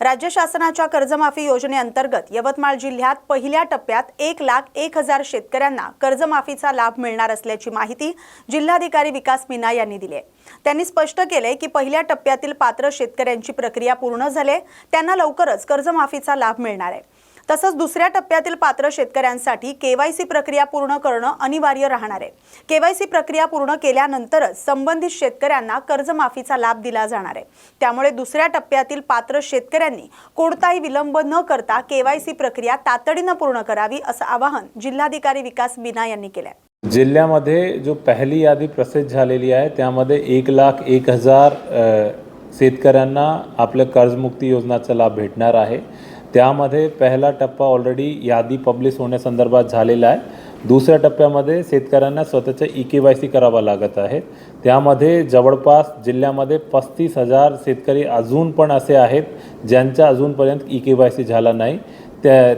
राज्य शासनाच्या कर्जमाफी योजनेअंतर्गत यवतमाळ जिल्ह्यात पहिल्या टप्प्यात 1,01,000 शेतकऱ्यांना कर्जमाफीचा लाभ मिळणार असल्याची माहिती जिल्हाधिकारी विकास मीना यांनी दिली आहे। त्यांनी स्पष्ट केले की पहिल्या टप्प्यातील पात्र शेतकऱ्यांची प्रक्रिया पूर्ण झाली, त्यांना लवकरच कर्जमाफीचा लाभ मिळणार आहे। तसंच दुसऱ्या टप्प्यातील पात्र शेतकऱ्यांसाठी केवायसी प्रक्रिया पूर्ण करणं अनिवार्य राहणार आहे। केवायसी प्रक्रिया पूर्ण केल्यानंतरच संबंधित शेतकऱ्यांना कर्जमाफीचा लाभ दिला जाणार आहे। त्यामुळे दुसऱ्या टप्प्यातील पात्र शेतकऱ्यांनी कोणताही विलंब न करता केवायसी प्रक्रिया तातडीने पूर्ण करावी असं आवाहन जिल्हाधिकारी विकास मीना यांनी केलं आहे। जिल्ह्यामध्ये जो पहिली यादी प्रसिद्ध झालेली आहे त्यामध्ये 1,01,000 शेतकऱ्यांना आपल्या कर्जमुक्ती योजनेचा लाभ भेटणार आहे। त्यामध्ये पहिला टप्पा ऑलरेडी यादी पब्लिश होण्यासंदर्भात झालेला आहे। दुसऱ्या टप्प्यामध्ये शेतकऱ्यांना स्वतःचे ई-केवायसी करावा लागत आहे। त्यामध्ये जवळपास जिल्ह्यामध्ये 35,000 शेतकरी अजून पण असे आहेत ज्यांचा अजूनपर्यंत ई-केवायसी झाला नाही।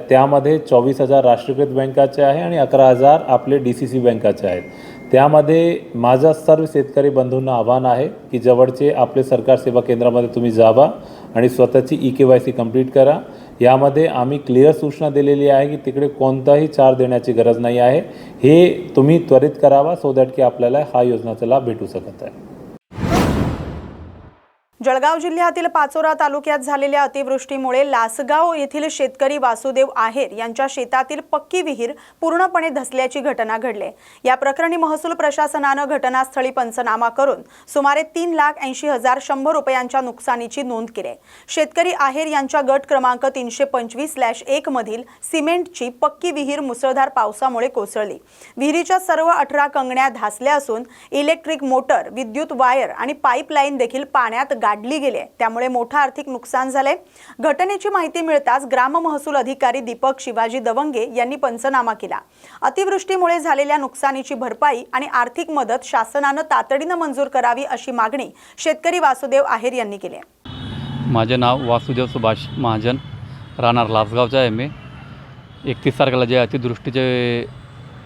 त्यामध्ये 24,000 राष्ट्रीयकृत बँकाचे आहे आणि 11,000 आपले DCC बँकाचे आहेत। त्यामध्ये माझा सर्व शेतकरी बंधूंना आव्हान आहे की जवळचे आपले सरकार सेवा केंद्रामध्ये तुम्ही जावा आणि स्वतःची ई-केवायसी कंप्लीट करा। यामध्ये आम्ही क्लिअर सूचना दिलेली आहे की तिकडे कोणताही चार्ज देण्याची गरज नाही आहे। हे तुम्ही त्वरित करावा सो दॅट की आपल्याला हा योजनेचा लाभ भेटू शकत आहे। जळगाव जिल्ह्यातील पाचोरा तालुक्यात झालेल्या अतिवृष्टीमुळे लासगाव येथील शेतकरी वासुदेव आहेर यांच्या शेतातील पक्की विहीर पूर्णपणे धसल्याची घटना घडली। या प्रकरणी महसूल प्रशासनाने घटनास्थळी पंचनामा करून सुमारे 3,80,100 रुपयांच्या नुकसानीची नोंद केली। शेतकरी आहेर यांच्या गट क्रमांक 325/1 मधील सिमेंटची पक्की विहीर मुसळधार पावसामुळे कोसळली। विहिरीच्या सर्व 18 कंगण्या धासल्या असून इलेक्ट्रिक मोटर, विद्युत वायर आणि पाईपलाईन देखील पाण्यात गाडली गेले, त्यामुळे मोठे आर्थिक नुकसान झाले। घटनेची माहिती मिळताच ग्राम महसूल अधिकारी दीपक शिवाजी दवंगे यांनी पंचनामा केला। अतिवृष्टीमुळे झालेल्या नुकसानीची भरपाई आणि आर्थिक मदत शासनाने तातडीने मंजूर करावी अशी मागणी शेतकरी वासुदेव आहेर यांनी केली। माझे नाव वासुदेव सुभाष महाजन, राहणार लासगावचा आहे मी। 31 तारखेला जे अतिवृष्टीचे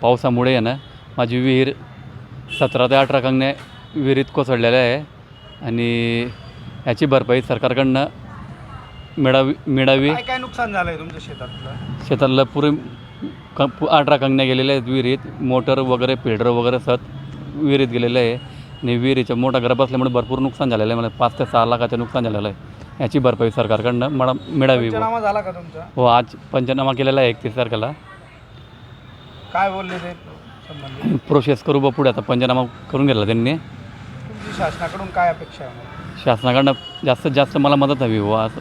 पावसामुळे आहे ना, माझी विहीर 17 ते 18 कंगण्या विहिरीत कोसळलेल्या आहे आणि याची भरपाई सरकारकडनं मिळावी। काय नुकसान झालं आहे तुमच्या शेतातलं? शेतातलं पुरे 18 कंगण्या गेलेल्या आहेत विहिरीत, मोटर वगैरे फिल्टर वगैरे विहिरीत गेलेलं आहे आणि विहिरीचं मोठा गरब असल्यामुळे भरपूर नुकसान झालेलं आहे। मला 5 ते 6 लाखाचं नुकसान झालेलं आहे। याची भरपाई सरकारकडनं मिळावी। पंचनामा झाला का तुमचा? हो, आज पंचनामा केलेला आहे 31 तारखेला। काय बोलले ते संबंधित? प्रोसेस करू पुढे, आता पंचनामा करून गेला त्यांनी। तुमची शासनाकडून काय अपेक्षा आहे? शासनाकडनं जास्तीत जास्त मला मदत हवी हो, असं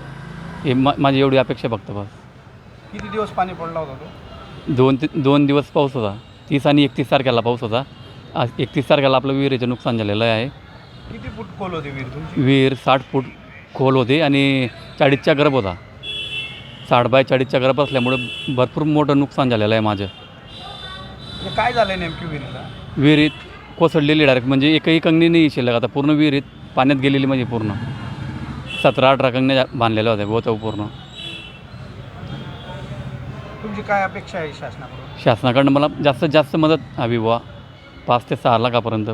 हे माझी एवढी अपेक्षा फक्त बस। किती दिवस पाणी पडला होता तो? 2 दिवस पाऊस होता। 30 आणि 31 तारखेला पाऊस होता। आज 31 तारखेला आपलं विहिरीचं नुकसान झालेलं आहे। किती फूट खोल होती विहीर तुमची? विहीर 60 फूट खोल होती आणि 40चा गरब होता। 60 बाय 40चा गरब असल्यामुळे भरपूर मोठं नुकसान झालेलं आहे माझं। काय झालं नेमकी विहिरीला? विहिरीत कोसळलेली डायरेक्ट, म्हणजे एकही कंगणी नाही शिल्लक। आता पूर्ण विहिरीत पाण्यात गेलेली, म्हणजे पूर्ण 17-18 कंगण्या बांधलेल्या होत्या गोचव पूर्ण। तुमची काय अपेक्षा आहे शासनाकडून? शासनाकडनं मला जास्तीत जास्त मदत हवी बुवा, 5 ते 6 लाखापर्यंत।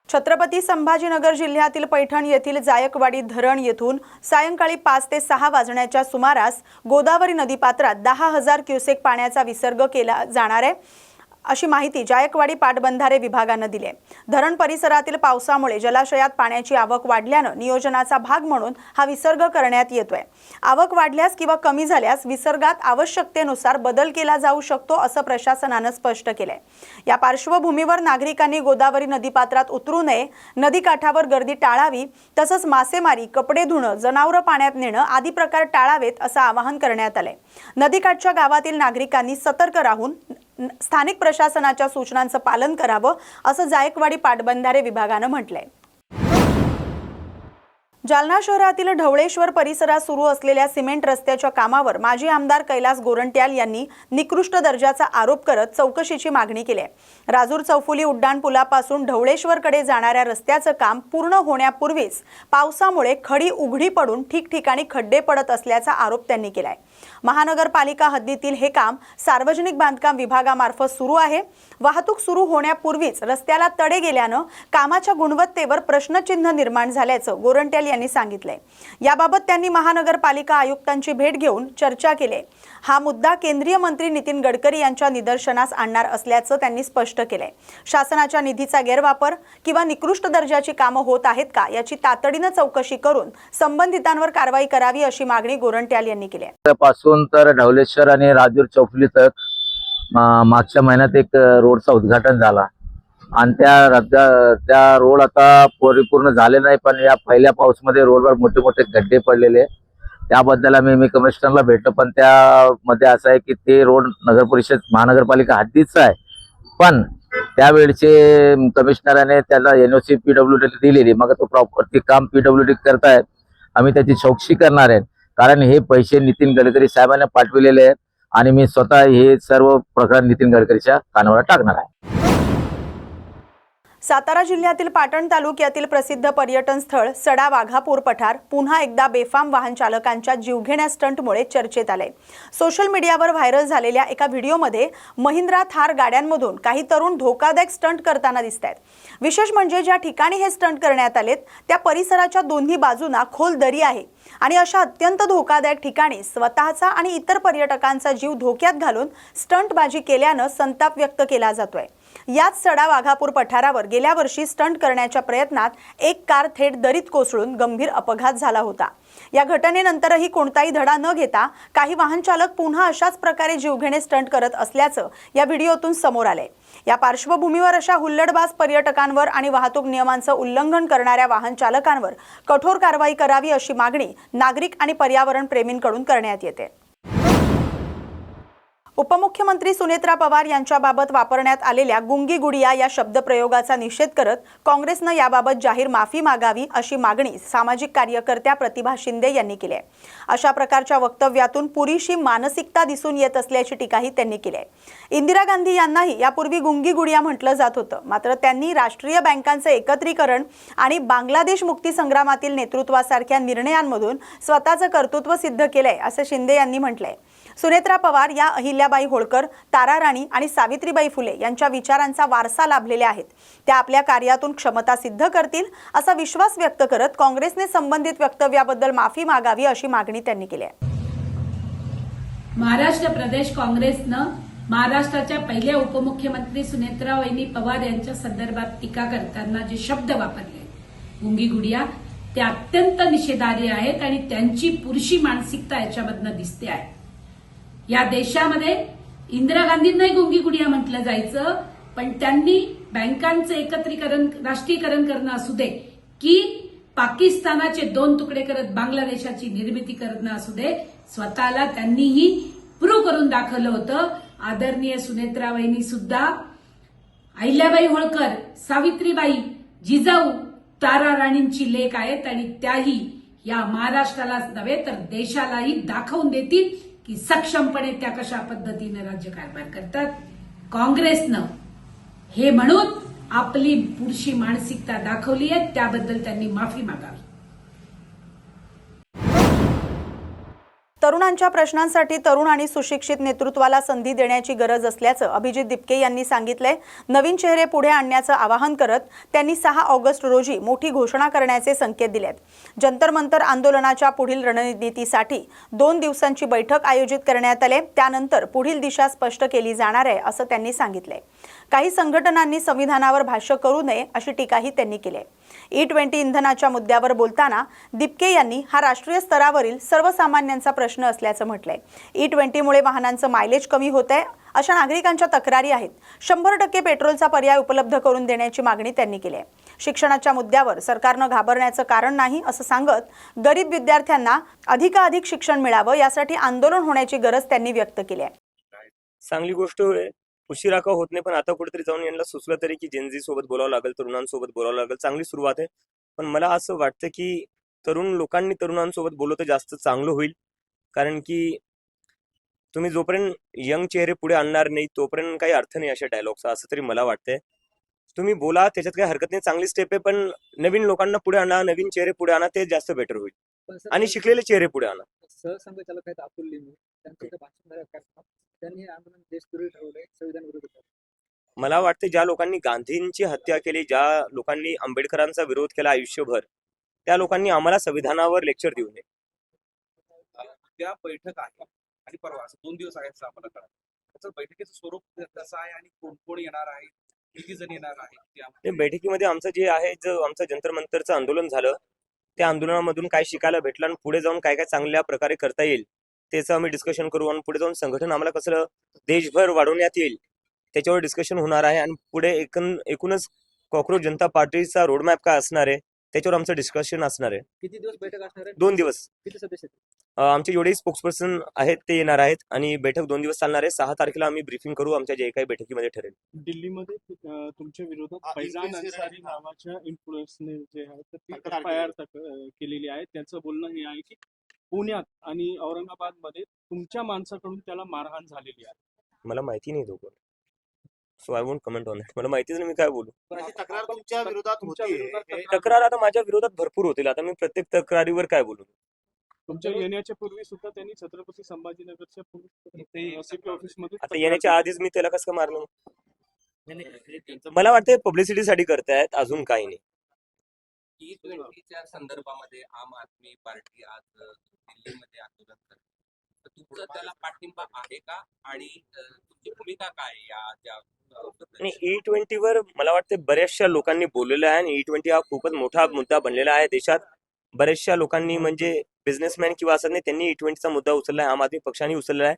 छत्रपती संभाजीनगर जिल्ह्यातील पैठण येथील जायकवाडी धरण येथून सायंकाळी 5 ते 6 वाजण्याच्या सुमारास गोदावरी नदीपात्रात 10,000 क्युसेक पाण्याचा विसर्ग केला जाणार आहे अशी माहिती जायकवाडी पाटबंधारे विभागाने दिली आहे। धरण परिसरातील पावसामुळे जलाशयात पाण्याची आवक वाढल्याने नियोजनाचा भाग म्हणून हा विसर्ग करण्यात येतोय। आवक वाढल्यास किंवा कमी झाल्यास विसर्गात आवश्यकतेनुसार बदल केला जाऊ शकतो असं प्रशासनाने स्पष्ट केलंय। या पार्श्वभूमीवर नागरिकांनी गोदावरी नदीपात्रात उतरू नये, नदीकाठावर गर्दी टाळावी, तसंच मासेमारी, कपडे धुणं, जनावरं पाण्यात नेणं आदी प्रकार टाळावेत असं आवाहन करण्यात आलंय। नदीकाठच्या गावातील नागरिकांनी सतर्क राहून स्थानिक प्रशासनाच्या सूचनांचं पालन करावं असं जायकवाडी पाटबंधारे विभागाने म्हटलंय। जालना शहरातील ढवळेश्वर परिसरात सुरू असलेल्या सिमेंट रस्त्याच्या कामावर माजी आमदार कैलास गोरंट्याल यांनी निकृष्ट दर्जाचा आरोप करत चौकशीची मागणी केली आहे। राजूर चौफुली उड्डाण पुलापासून ढवळेश्वरकडे जाणाऱ्या रस्त्याचं काम पूर्ण होण्यापूर्वीच पावसामुळे खडी उघडी पडून ठिकठिकाणी खड्डे पडत असल्याचा आरोप त्यांनी केलाय। महानगरपालिका हद्दीतील हे काम सार्वजनिक बांधकाम विभागामार्फत सुरू आहे। वाहतूक सुरू होण्यापूर्वीच रस्त्याला तडे गेल्यानं कामाच्या गुणवत्तेवर प्रश्नचिन्ह निर्माण झाल्याचं गोरंट्याल यांनी सांगितले। याबाबत त्यांनी महानगरपालिका आयुक्तांची भेट घेऊन चर्चा केली। हा मुद्दा केंद्रीय मंत्री नितीन गडकरी यांच्या निदर्शनास आणणार असल्याचं त्यांनी स्पष्ट केलंय। शासनाच्या निधीचा गैरवापर किंवा निकृष्ट दर्जाची कामं होत आहेत का याची तातडीनं चौकशी करून संबंधितांवर कारवाई करावी अशी मागणी गोरंट्याल यांनी केली आहे। पासून तर ढवळेश्वर आणि राजूर चौफुली तक मागच्या महिन्यात एक रोडचा उद्घाटन झाला आणि त्या रोड आता परिपूर्ण झाले नाही, पण या पहिल्या पाऊसमध्ये रोडवर मोठे मोठे गड्डे पडलेले। त्याबद्दल मी कमिशनरला भेटलो, पण त्यामध्ये असं आहे की ते रोड नगर परिषद महानगरपालिका हद्दीचा आहे, पण त्यावेळचे कमिशनराने त्याला NOC PWD दिलेली, मग तो प्रॉपर ते काम PWD करतायत। आम्ही त्याची चौकशी करणार आहे, कारण हे पैसे नितीन गडकरी साहेबांना पाठविलेले आहेत आणि मी स्वतः हे सर्व प्रकरण नितीन गडकरीच्या कानावर टाकणार आहे। सातारा जिल्ह्यातील पाटण तालुक्यातील प्रसिद्ध पर्यटन स्थळ सडा वाघापूर पठार पुन्हा एकदा बेफाम वाहन चालकांच्या जीवघेण्या स्टंटमुळे चर्चेत आले। सोशल मीडियावर व्हायरल झालेल्या एका व्हिडिओमध्ये महिंद्रा थार गाड्यांमधून काही तरुण धोकादायक स्टंट करताना दिसतात। विशेष म्हणजे ज्या ठिकाणी हे स्टंट करण्यात आलेत त्या परिसराच्या दोन्ही बाजूंना खोल दरी आहे आणि अशा अत्यंत धोकादायक ठिकाणी स्वतःचा आणि इतर पर्यटकांचा जीव धोक्यात घालून स्टंटबाजी केल्यानं संताप व्यक्त केला जातोय। याच सडा वाघापूर पठारावर गेल्या वर्षी स्टंट करण्याच्या प्रयत्नात एक कार थेट दरीत कोसळून गंभीर अपघात झाला होता। या घटनेनंतरही कोणताही धडा न घेता काही वाहन चालक पुन्हा अशाच प्रकारे जीवघेणे स्टंट करत असल्याचं या व्हिडिओतून समोर आले। या पार्श्वभूमीवर अशा हुल्लडबाज पर्यटकांवर आणि वाहतूक नियमांचं उल्लंघन करणाऱ्या वाहन चालकांवर कठोर कारवाई करावी अशी मागणी नागरिक आणि पर्यावरण प्रेमींकडून करण्यात येते। उपमुख्यमंत्री सुनेत्रा पवार यांच्याबाबत वापरण्यात आलेल्या गुंगी गुडिया या शब्दप्रयोगाचा निषेध करत काँग्रेसनं याबाबत जाहीर माफी मागावी अशी मागणी सामाजिक कार्यकर्त्या प्रतिभा शिंदे यांनी केली आहे। अशा प्रकारच्या वक्तव्यातून पुरीशी मानसिकता दिसून येत असल्याची टीकाही त्यांनी केली आहे। इंदिरा गांधी यांनाही यापूर्वी गुंगी गुडिया म्हटलं जात होतं, मात्र त्यांनी राष्ट्रीय बँकांचे एकत्रीकरण आणि बांगलादेश मुक्ती संग्रामातील नेतृत्वासारख्या निर्णयांमधून स्वतःचं कर्तृत्व सिद्ध केलंय असं शिंदे यांनी म्हटलंय। सुनेत्रा पवार या अहिल्याबाई होळकर, तारा राणी आणि सावित्रीबाई फुले यांच्या विचारांचा वारसा लाभलेल्या आहेत। त्या आपल्या कार्यातून क्षमता सिद्ध करतील असा विश्वास व्यक्त करत काँग्रेसने संबंधित वक्तव्याबद्दल माफी मागावी अशी मागणी त्यांनी केली आहे। महाराष्ट्र प्रदेश काँग्रेसनं महाराष्ट्राच्या पहिल्या उपमुख्यमंत्री सुनेत्राबाई पवार यांच्या संदर्भात टीका करताना जे शब्द वापरले गुंगी गुडिया ते अत्यंत निषेधार्ह आहेत आणि त्यांची पुरुषी मानसिकता याच्यामधनं दिसते आहे। या देशामध्ये इंदिरा गांधींनाही गुंगी गुडिया म्हटलं जायचं, पण त्यांनी बँकांचं एकत्रीकरण राष्ट्रीयकरण करणं असू दे की पाकिस्तानाचे 2 तुकडे करत बांगलादेशाची निर्मिती करणं असू दे, स्वतःला त्यांनीही प्रूव्ह करून दाखवलं होतं। आदरणीय सुनेत्राबाईंनी सुद्धा अहिल्याबाई होळकर, सावित्रीबाई, जिजाऊ, तारा राणींची लेक आहेत आणि त्याही या महाराष्ट्रालाच नव्हे तर देशालाही दाखवून देतील की सक्षमपणे त्या कशा पद्धतीने राज्यकारभार करतात। काँग्रेसनं हे म्हणून आपली पुरुषी मानसिकता दाखवली आहे, त्याबद्दल त्यांनी माफी मागावी। तरुणांच्या प्रश्नांसाठी तरुण आणि सुशिक्षित नेतृत्वाला संधी देण्याची गरज असल्याचं अभिजित दिपके यांनी सांगितलंय। नवीन चेहरे पुढे आणण्याचं आवाहन करत त्यांनी 6 ऑगस्ट रोजी मोठी घोषणा करण्याचे संकेत दिलेत। जंतर मंतर आंदोलनाच्या पुढील रणनीतीसाठी 2 दिवसांची बैठक आयोजित करण्यात आली, त्यानंतर पुढील दिशा स्पष्ट केली जाणार आहे असं त्यांनी सांगितलंय। काही संघटनांनी संविधानावर भाष्य करू नये अशी टीकाही त्यांनी केली। E20 इंधनाच्या मुद्द्यावर बोलताना दिपके यांनी हा राष्ट्रीय स्तरावरील सर्वसामान्यांचा प्रश्न असल्याचं म्हटलंय। E20 मुळे वाहनांचं मायलेज कमी होत आहे अशा नागरिकांच्या तक्रारी आहेत। 100% पेट्रोलचा पर्याय उपलब्ध करून देण्याची मागणी त्यांनी केली आहे। शिक्षणाच्या मुद्द्यावर सरकारनं घाबरण्याचं कारण नाही असं सांगत गरीब विद्यार्थ्यांना अधिकाधिक शिक्षण मिळावं यासाठी आंदोलन होण्याची गरज त्यांनी व्यक्त केली आहे। चांगली गोष्ट आहे, उशिरा का होत नाही, पण आता कुठेतरी जाऊन यांना सुचलं तरी की जेनझी सोबत बोलावं लागेल, तरुणांसोबत बोलावं लागेल, चांगली सुरुवात आहे। पण मला असं वाटतं की तरुणांसोबत बोललो तर जास्त चांगलं होईल. कारण की तुम्ही जोपर्यंत यंग चेहरे पुढे आणणार नाही तोपर्यंत काही अर्थ नाही अशा डायलॉगचा, असं तरी मला वाटतंय. तुम्ही बोला, त्याच्यात काही हरकत नाही, चांगली स्टेप आहे, पण नवीन लोकांना पुढे आणा, नवीन चेहरे पुढे आणा, ते जास्त बेटर होईल. आणि शिकलेले चेहरे पुढे आणा. सहसंघचालक आहेत अतुल लिंबू, त्यांचं इथं भाषण झालं काय? त्यांनी हे आंदोलन देशविरोधी ठरवलंय, संविधान विरोधी. मला वाटतं ज्या लोकांनी गांधींची हत्या केली, ज्या लोकांनी आंबेडकरांचा विरोध केला आयुष्यभर, त्या लोकांनी आम्हाला संविधानावर लेक्चर देऊ नये. त्या बैठक आहे आणि परवा असं 2 दिवस आहेत असं आम्हाला कळलं. त्याचं बैठकीचं स्वरूप कसं आहे आणि कोण कोण येणार आहे, किती जण येणार आहे ते ते बैठकीमध्ये आमचं जे आहे, जो आमचं जंतर मंतरचं आंदोलन झालं, त्या आंदोलनामधून काय शिकायला भेटलं आणि पुढे जाऊन काय काय चांगल्या प्रकारे करता येईल त्याचं आम्ही डिस्कशन करू. आणि पुढे जाऊन संघटन आम्हाला कसं देशभर वाढवण्यात येईल त्याच्यावर डिस्कशन होणार आहे. आणि पुढे एकूणच कॉक्रोच जनता पार्टीचा रोडमॅप काय असणार आहे त्याच्यावर आमचं डिस्कशन असणार आहे. किती दिवस बैठक असणार आहे? 2 दिवस. किती सदस्य आहेत? आमचे जेवढे स्पोक्सपर्सन आहेत ते येणार आहेत आणि बैठक 2 दिवस चालणार आहे. 6 तारखेला आम्ही ब्रीफिंग करू आमच्या जे काही बैठकीमध्ये ठरेल. दिल्लीमध्ये तुमच्या विरोधात फैजान अन्सारी नावाच्या इन्फ्लुएन्सने जे आहे तर ती FIR केलेली आहे. त्यांचं बोलणं हे आहे की पुण्यात आणि औरंगाबादमध्ये तुमच्या माणसाकडून त्याला मारहाण झालेली आहे. मला माहिती नाही दोघं, so I won't comment on it. मला माहितीच नाही, मी काय बोलू. पण अशी तक्रार तुमच्या विरोधात होती. तक्रार आता माझ्या विरोधात भरपूर होतील. आता मी प्रत्येक तक्रारीवर काय बोलू. तुमच्या येण्याच्या पूर्वी सुद्धा त्यांनी छत्रपती संभाजीनगरच्या सिटी ऑफिस मध्ये आता येण्याच्या आधीच मी त्याला कसं मारलं. मला वाटतं पब्लिसिटीसाठी करतायत, अजून काही नाही. G20च्या संदर्भामध्ये आम आदमी पार्टी आज दिल्लीमध्ये आंदोलन करते, तर तुमचा त्याला पाठिंबा आहे का आणि तुमची भूमिका काय या ज्या आणि E20 वर मला वाटतं बऱ्याचशा लोकांनी बोललेलं आहे आणि E20 हा खूपच मोठा मुद्दा बनलेला आहे देशात. बऱ्याचशा लोकांनी म्हणजे बिझनेसमॅन किंवा असं नाही, त्यांनी E20चा मुद्दा उचलला आहे, आम आदमी पक्षाने उचलला आहे.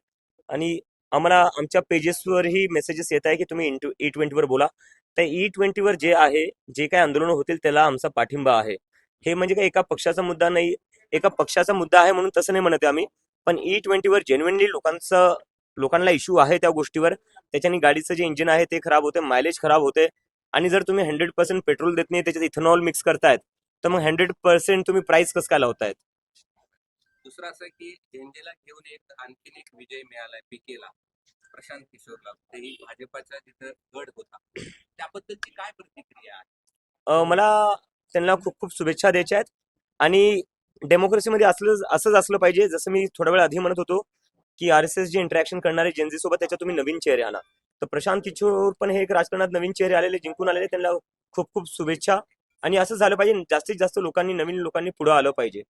आणि आम्हाला आमच्या पेजेसवरही मेसेजेस येत आहे की तुम्ही E20 वर बोला. तर E20 वर जे आहे, जे काही आंदोलन होतील त्याला आमचा पाठिंबा आहे. हे म्हणजे काही एका पक्षाचा मुद्दा नाही, एका पक्षाचा मुद्दा आहे म्हणून तसं नाही म्हणत आहे आम्ही. पण E20 वर जेन्युइनली लोकांना इश्यू आहे त्या गोष्टीवर. त्याच्याने गाडीचं जे इंजिन आहे ते खराब होते, मायलेज खराब होते. आणि जर तुम्ही 100% पेट्रोल देत नाही, त्याच्यात इथेनॉल मिक्स करतायत, तर मग 100% तुम्ही प्राइस कसं काय लावतायत. दुसरं असं की झेंडेला घेऊन आणखीन एक विजय मिळालाय पीकेला, प्रशांत किशोरला, तेही भाजपाचा तिथं गड होता, त्याबद्दलची काय प्रतिक्रिया आहे? मला त्यांना खूप खूप शुभेच्छा द्यायच्या आहेत. आणि डेमोक्रेसीमध्ये असंच असलं पाहिजे. जसं मी थोडा वेळ आधी म्हणत होतो की RSS जे इंटरॅक्शन करणारे जेनझी सोबत, त्याच्यात तुम्ही नवीन चेहरे आणा. तर प्रशांत किशोर पण हे एक राजकारणात नवीन चेहरे आलेले, जिंकून आलेले, त्यांना खूप खूप शुभेच्छा. आणि असं झालं पाहिजे, जास्तीत जास्त नवीन लोकांनी पुढे आलं पाहिजे.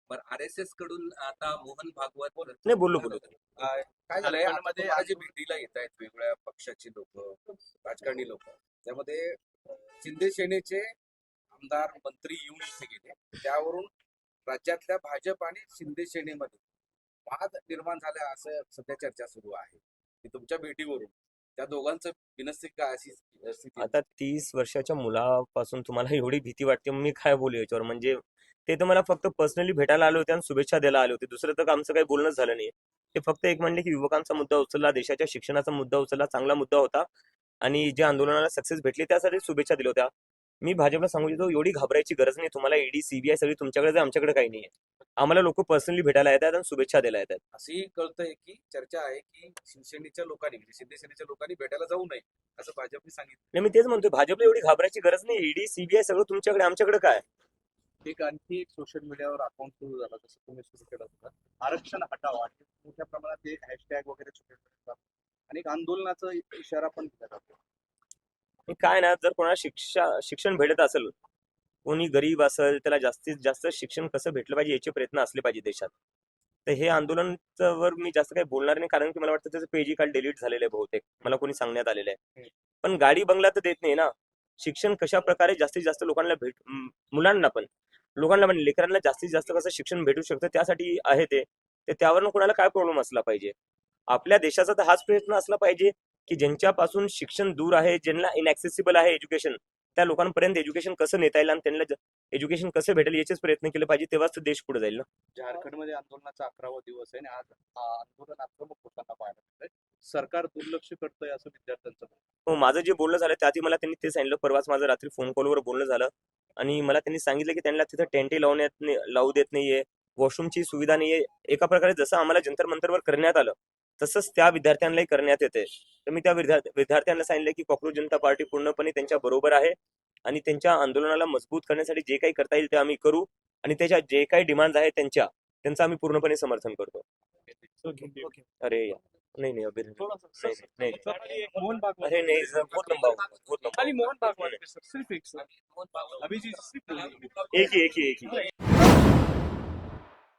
बरं, RSS कडून आता मोहन भागवत नाही बोललो. काय झालंय, आता जे भेटीला येत आहेत वेगवेगळ्या पक्षाची लोक, राजकारणी लोक, त्यामध्ये शिंदे सेनेचे आमदार मंत्री येऊन इथे गेले. त्यावरून राज्यातल्या भाजप आणि शिंदे सेनेमध्ये वाद निर्माण झाला असं सध्या चर्चा सुरू आहे की तुमच्या भेटीवरून त्या दोघांचं बिनस्तिक काय अशी स्थिती. आता 30 वर्षाच्या मुलापासून तुम्हाला एवढी भीती वाटते, मी काय बोलू याच्यावर. म्हणजे ते तर मला फक्त पर्सनली भेटायला आले होते आणि शुभेच्छा द्यायला आले होते. दुसरं तर आमचं काही बोलणं झालं नाही. ते फक्त एक म्हणले की युवकांचा मुद्दा उचलला, देशाच्या शिक्षणाचा मुद्दा उचलला, चांगला मुद्दा होता आणि जे आंदोलनाला सक्सेस भेटली त्यासाठी शुभेच्छा दिल्या होत्या. मी भाजपला सांगू इच्छितो, एवढी घाबरायची गरज नाही. तुम्हाला ED CBI सगळी तुमच्याकडे आहे, आमच्याकडे काही नाहीये. आम्हाला लोक पर्सनली भेटायला येतात आणि शुभेच्छा द्यायला येतात. असंही कळतंय की चर्चा आहे की शिवसेनेच्या लोकांनी म्हणजे शिंदे सेनेच्या लोकांनी भेटायला जाऊ नये असं भाजपने सांगितलं. नाही, मी तेच म्हणतोय, भाजपला एवढी घाबरायची गरज नाही. ED CBI सगळं तुमच्याकडे, आमच्याकडे काय. एक आणखी एक सोशल मीडियावर अकाउंट सुरू झाला, जसं तुम्ही सुरू केलं होतं, आरक्षण हटावं, आणि मोठ्या प्रमाणात एक हॅशटॅग वगैरे सुरू आणि एक आंदोलनाचा इशारा पण दिला जातो. काय ना, जर कोणाला शिक्षण भेटत असेल, कोणी गरीब असेल, त्याला जास्तीत जास्त शिक्षण कसं भेटलं पाहिजे याचे प्रयत्न असले पाहिजे देशात. तर हे आंदोलनावर मी जास्त काही बोलणार नाही, कारण की मला वाटतं त्याचं पेजही काल डिलीट झालेलं आहे बहुतेक, मला कोणी सांगण्यात आलेलं आहे. पण गाडी बंगला तर देत नाही ना. शिक्षण कशा प्रकारे जास्तीत जास्त मुलांना पण लेकरांना जास्तीत जास्त कसं शिक्षण भेटू शकतं त्यासाठी आहे ते. त्यावरनं कोणाला काय प्रॉब्लेम असला पाहिजे. आपल्या देशाचा तर हाच प्रयत्न असला पाहिजे की ज्यांच्यापासून शिक्षण दूर आहे, ज्यांना इनॅक्सेसिबल आहे एज्युकेशन, त्या लोकांपर्यंत एज्युकेशन कसं नेता येईल आणि त्यांना एज्युकेशन कसं भेटेल याचेच प्रयत्न केले पाहिजे, तेव्हाच तर देश पुढे जाईल ना. झारखंडमध्ये आंदोलनाचा 11वा दिवस आहे आणि आज आंदोलन आक्रमक होताना पाहायला मिळतंय. सरकार दुर्लक्ष करतंय असं विद्यार्थ्यांचं म्हणणं. माझं जे बोलणं झालं त्याआधी मला त्यांनी ते सांगितलं. परवाच माझं रात्री फोन कॉलवर बोलणं झालं आणि मला त्यांनी सांगितलं की त्यांना तिथं टेंटही लावू देत नाहीये, वॉशरूमची सुविधा नाहीये. एका प्रकारे जसं आम्हाला जंतर मंतरवर करण्यात आलं तसंच त्या विद्यार्थ्यांनाही करण्यात येते. तर मी त्या विद्यार्थ्यांना सांगितलं की कॉकरोच जनता पार्टी पूर्णपणे त्यांच्या बरोबर आहे आणि त्यांच्या आंदोलनाला मजबूत करण्यासाठी जे काही करता येईल ते आम्ही करू आणि त्याच्या जे काही डिमांड आहेत त्यांचं आम्ही पूर्णपणे समर्थन करतो. अरे यार, नहीं अभी नहीं. मोहन भागवत अरे नहीं सर, बहुत लंबा होगा, बहुत लंबा खाली मोहन भागवत सर, सिर्फ एक सर. अभी जी सिर्फ एक ही.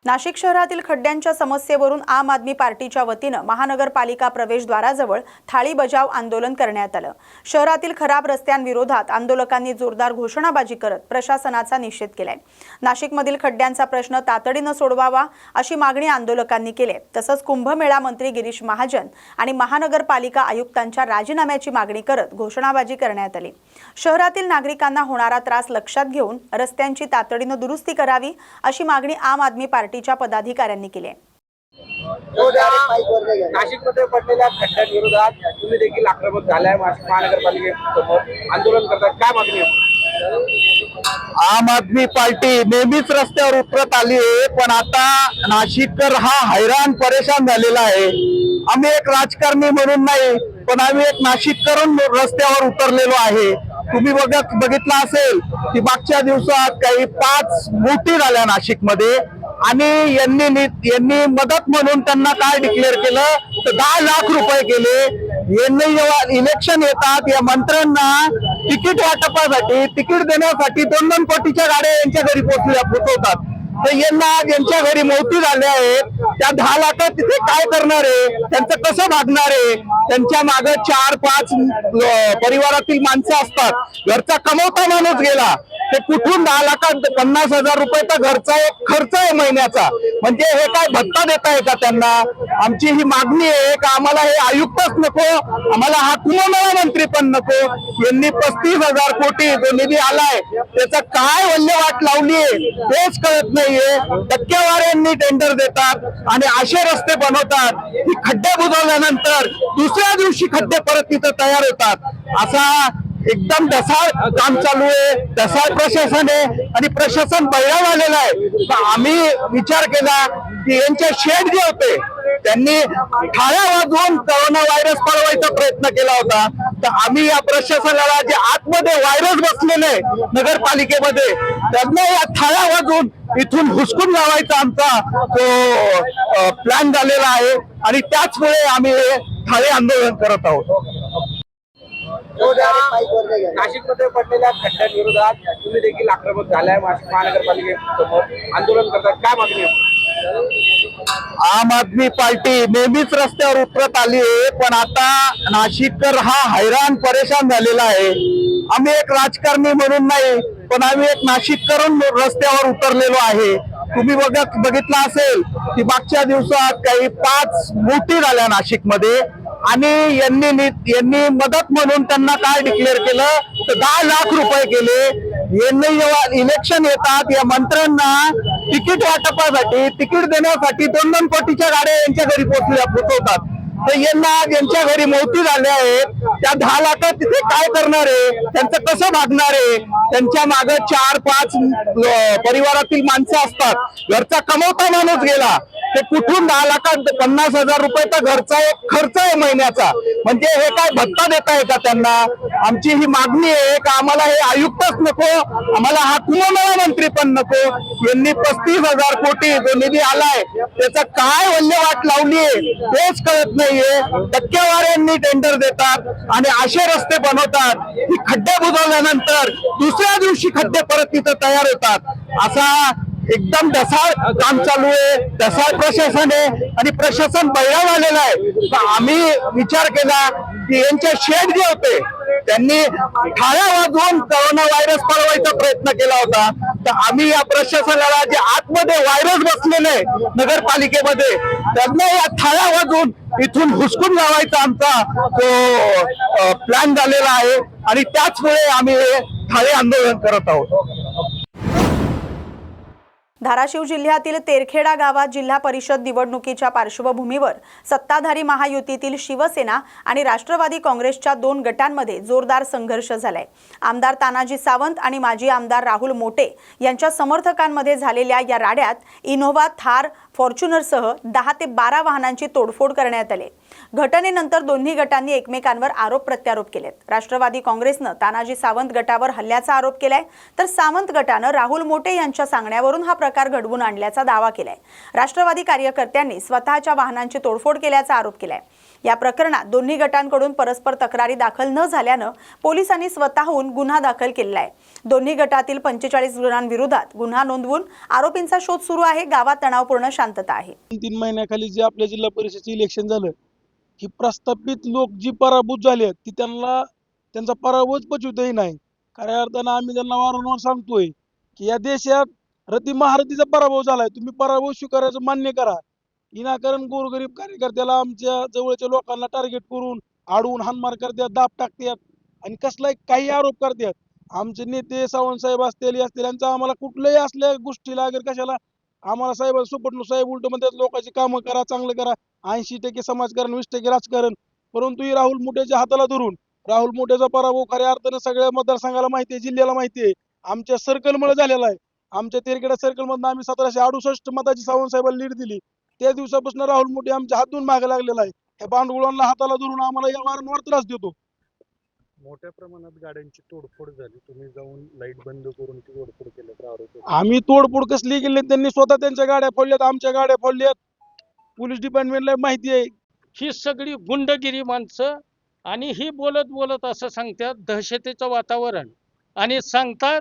नाशिक शहरातील खड्ड्यांच्या समस्येवरून आम आदमी पार्टीच्या वतीनं महानगरपालिका प्रवेशद्वाराजवळ थाळी बजाव आंदोलन करण्यात आलं. शहरातील खराब रस्त्यांविरोधात आंदोलकांनी जोरदार घोषणाबाजी करत प्रशासनाचा निषेध केलाय. नाशिकमधील खड्ड्यांचा प्रश्न तातडीनं सोडवावा अशी मागणी आंदोलकांनी केली. तसंच कुंभमेळा मंत्री गिरीश महाजन आणि महानगरपालिका आयुक्तांच्या राजीनाम्याची मागणी करत घोषणाबाजी करण्यात आली. शहरातील नागरिकांना होणारा त्रास लक्षात घेऊन रस्त्यांची तातडीनं दुरुस्ती करावी अशी मागणी आम आदमी पार्टीच्या पदाधिकाऱ्यांनी केली. नाशिकमध्ये पडलेल्या खड्ड्यांविरोधात तुम्ही देखील आक्रमक झालाय. महानगरपालिकेसमोर आंदोलन करतात, काय मागणी आहे? आम आदमी पार्टी नेहमीच रस्त्यावर उतरत आली आहे, पण आता नाशिककर हा हैराण परेशान झालेला आहे. आम्ही एक राजकारणी म्हणून नाही, पण आम्ही एक नाशिककरून रस्त्यावर उतरलेलो आहे. तुम्ही बघितलं असेल की मागच्या दिवसात काही 5 मोठी झाल्या नाशिकमध्ये आणि यांनी मदत म्हणून त्यांना काय डिक्लेअर केलं तर 10 लाख रुपये केले. यांनी जेव्हा इलेक्शन येतात या मंत्र्यांना तिकीट वाटपासाठी तिकीट देण्यासाठी 2-2 कोटीच्या गाड्या यांच्या घरी पोहोचवतात. तर यांच्या घरी मौती झाल्या आहेत. त्या 10 लाखात तिथे काय करणार आहे, त्यांचं कसं भागणार आहे? त्यांच्या मागे 4-5 परिवारातील माणसं असतात. घरचा कमवता माणूस गेला ते कुठून 10 लाखात 50,000 रुपये तर घरचा एक खर्च आहे महिन्याचा. म्हणजे हे काय भत्ता देता आहे का त्यांना? आमची ही मागणी आहे का आम्हाला हे आयुक्तच नको, आम्हाला हा कुंभमेळा मंत्री पण नको. यांनी 35,000 कोटी जो निधी आलाय त्याचा काय वल्हेवाट लावली आहे तेच कळत नाहीये. टक्केवाऱ्यांनी टेंडर देतात आणि असे रस्ते बनवतात की खड्डे बुजवल्यानंतर दुसऱ्या दिवशी खड्डे परत तिथं तयार होतात. असा एकदम ढसाळ काम चालू आहे. ढसाळ प्रशासन आहे आणि प्रशासन बैराग आलेलं आहे. तर आम्ही विचार केला की यांचे शेड जे होते त्यांनी थाळ्या वाजवून कोरोना व्हायरस पळवायचा प्रयत्न केला होता. तर आम्ही या प्रशासनाला जे आतमध्ये व्हायरस बसलेले नगरपालिकेमध्ये त्यांना या थाळ्या वाजवून इथून हुसकून लावायचा आमचा तो प्लॅन झालेला आहे आणि त्याचमुळे आम्ही हे थाळी आंदोलन करत आहोत. नाशिकमध्ये पडलेल्या खड्ड्यांविरोधात तुम्ही देखील आक्रमक झालाय. महानगरपालिकेसमोर आंदोलन करतात, काय मागणी आहे? आम आदमी पार्टी नेहमीच रस्त्यावर उतरत आली आहे, पण आता नाशिककर हा हैराण परेशान झालेला आहे. आम्ही एक राजकारणी म्हणून नाही, पण आम्ही एक नाशिककरून रस्त्यावर उतरलेलो आहे. तुम्ही बघितलं असेल की मागच्या दिवसात काही 5 मोठी झाल्या नाशिकमध्ये आणि यांनी मदत म्हणून त्यांना काय डिक्लेअर केलं तर 10 लाख रुपये केले. यांनी जेव्हा इलेक्शन येतात या मंत्र्यांना तिकीट वाटपासाठी तिकीट देण्यासाठी 2-2 कोटीच्या गाड्या यांच्या घरी पोहोचवतात. तर यांच्या घरी मौती झाल्या आहेत. त्या 10 लाखात तिथे काय करणार आहे, त्यांचं कसं भागणार आहे? त्यांच्या मागे 4-5 परिवारातील माणसं असतात. घरचा कमवता माणूस गेला ते कुठून 10 लाखात 50,000 रुपये तर घरचा एक खर्च आहे महिन्याचा. म्हणजे हे काय भत्ता देता आहे का त्यांना? आमची ही मागणी आहे का आम्हाला हे आयुक्तच नको, आम्हाला हा कुंभमेळा मंत्री पण नको. यांनी 35,000 कोटी जो निधी आलाय त्याचा काय वल्हेवाट लावली आहे तेच कळत नाहीये. टक्केवाऱ्यांनी टेंडर देतात आणि असे रस्ते बनवतात की खड्डे बुजवल्यानंतर दुसऱ्या दिवशी खड्डे परत तिथं तयार होतात. असा एकदम ढसाळ काम चालू आहे. ढसाळ प्रशासन आहे आणि प्रशासन बैराग आलेलं आहे. तर आम्ही विचार केला की यांचे शेड जे होते त्यांनी थाळ्या वाजवून कोरोना व्हायरस पळवायचा प्रयत्न केला होता. तर आम्ही या प्रशासनाला जे आतमध्ये व्हायरस बसलेले नगरपालिकेमध्ये त्यांना या थाळ्या वाजवून इथून हुसकून लावायचा आमचा तो प्लॅन झालेला आहे आणि त्याचमुळे आम्ही हे थाळी आंदोलन करत आहोत. धाराशिव जिल्ह्यातील तेरखेडा गावात जिल्हा परिषद निवडणुकीच्या पार्श्वभूमीवर सत्ताधारी महायुतीतील शिवसेना आणि राष्ट्रवादी काँग्रेसच्या 2 गटांमध्ये जोरदार संघर्ष झालाय। आमदार तानाजी सावंत आणि माजी आमदार राहुल मोटे यांच्या समर्थकांमध्ये झालेल्या या राड्यात इनोव्हा, थार, फॉर्च्युनरसह 10 ते 12 वाहनांची तोडफोड करण्यात आली। घटनेनंतर दोन्ही गटांनी एकमेकांवर आरोप प्रत्यारोप केलेत। राष्ट्रवादी काँग्रेसनं तानाजी सावंत गटावर हल्ल्याचा आरोप केलाय, तर सावंत गटानं राहुल मोटे यांच्या सांगण्यावरून हा प्रकार घडवून आणल्याचा दावा केलाय। राष्ट्रवादी कार्यकर्त्यांनी स्वतःच्या वाहनांची तोडफोड केल्याचा आरोप केलाय। या प्रकरणात दोन्ही गटांकडून परस्पर तक्रारी दाखल न झाल्यानं पोलिसांनी स्वतःहून गुन्हा दाखल केला आहे। दोन्ही गटातील 45 गुन्ह्यांविरोधात गुन्हा नोंदवून आरोपींचा शोध सुरू आहे। गावात तणावपूर्ण शांतता आहे। 3 महिन्याखाली जे आपल्या जिल्हा परिषदेचे इलेक्शन झालं की प्रस्थापित लोक जी पराभूत झाले ती त्यांचा पराभवच पचवतही नाही। खऱ्या अर्थानं आम्ही त्यांना वारंवार सांगतोय की या देशात रती महारथीचा पराभव झालाय, तुम्ही पराभव स्वीकारायचं मान्य करा। विनाकारण गोरगरीब कार्यकर्त्याला आमच्या जवळच्या लोकांना टार्गेट करून आडवून हाणमार करतात, दाब टाकतात आणि कसलाही काही आरोप करतात। आमचे नेते सावंत साहेब असतील यांचा आम्हाला कुठल्याही असल्या गोष्टीला अगर कशाला आम्हाला साहेब सुपटणू साहेब उलट म्हणतात लोकांची कामं करा, चांगलं करा, 80% समाजकारण 20% राजकारण। परंतु ही राहुल मोठेच्या हाताला धरून राहुल मोठेचा पराभव खऱ्या अर्थानं सगळ्या मतदारसंघाला माहिती आहे, जिल्ह्याला माहिती आहे, आमच्या सर्कलमुळे झालेला आहे। आमच्या तेरखेडा सर्कलमधून आम्ही 1768 मताची सावंत साहेबांना लीड दिली। त्या दिवसापासून राहुल मोठे आमच्या हातून मागे लागलेला आहे। ह्या बांडगुळांना हाताला धरून आम्हाला या वारंवार त्रास देतो। मोठ्या प्रमाणात गाड्यांची तोडफोड झाली, तुम्ही जाऊन लाईट बंद करून ती तोडफोड केल्याचा आरोप। आम्ही तोडफोड कसली केली, त्यांनी स्वतः त्यांच्या गाड्या फोडल्यात, आमच्या गाड्या फोडल्यात। पोलीस डिपार्टमेंटला माहिती आहे। ही सगळी गुंडगिरी माणसं आणि ही बोलत असं सांगतात दहशतीचं वातावरण आणि सांगतात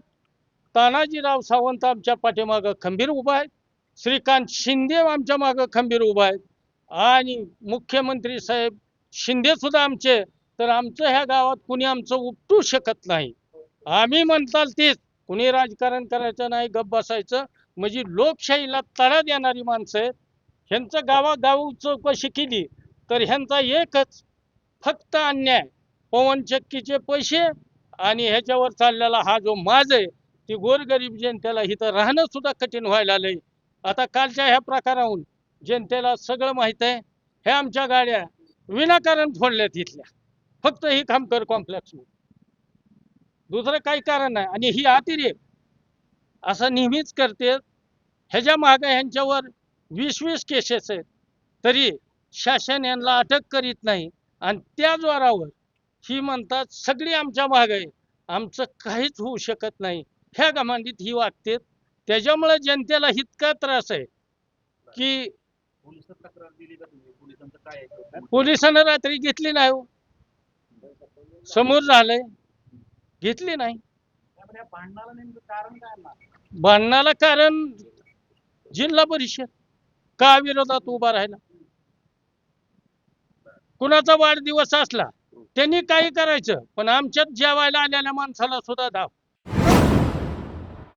तानाजीराव सावंत आमच्या पाठीमागं खंबीर उभा आहे, श्रीकांत शिंदे आमच्या मागं खंबीर उभा आहेत आणि मुख्यमंत्री साहेब शिंदे सुद्धा आमचे। तर आमचं ह्या गावात कुणी आमचं उपटू शकत नाही। आम्ही म्हणताल तेच, कुणी राजकारण करायचं नाही, गप्प बसायचं, म्हणजे लोकशाहीला तडा देणारी माणसं आहेत। ह्यांचं गावागाव चौकशी केली तर ह्यांचा एकच फक्त अन्याय, पवनचक्कीचे पैसे आणि ह्याच्यावर चाललेला हा जो माज आहे, ती गोरगरीब जनतेला इथं राहणं सुद्धा कठीण व्हायला आलंय। आता कालच्या ह्या प्रकाराहून जनतेला सगळं माहित आहे। ह्या आमच्या गाड्या विनाकारण फोडल्यात इथल्या, फक्त ही खामकर कॉम्प्लेक्स, दुसरं काही कारण नाही। आणि ही अतिरेक असं नेहमीच करते। ह्याच्या मागे ह्यांच्यावर 20 केसेस आहेत, तरी शासन यांना अटक करीत नाही आणि त्या जोरावर ही म्हणतात सगळी आमच्या मागे आहे, आमचं काहीच होऊ शकत नाही, ह्या घमंडीत ही वागते। त्याच्यामुळे जनतेला इतका त्रास आहे की पोलिसांना रात्री घेतली नाही, समोर झालंय, घेतली नाही। भांडणाला कारण जिल्हा परिषद का विरोधात उभा राहिला। कुणाचा वाढदिवस असला त्यांनी काही करायचं, पण आमच्यात जेवायला आलेल्या माणसाला सुद्धा धाव।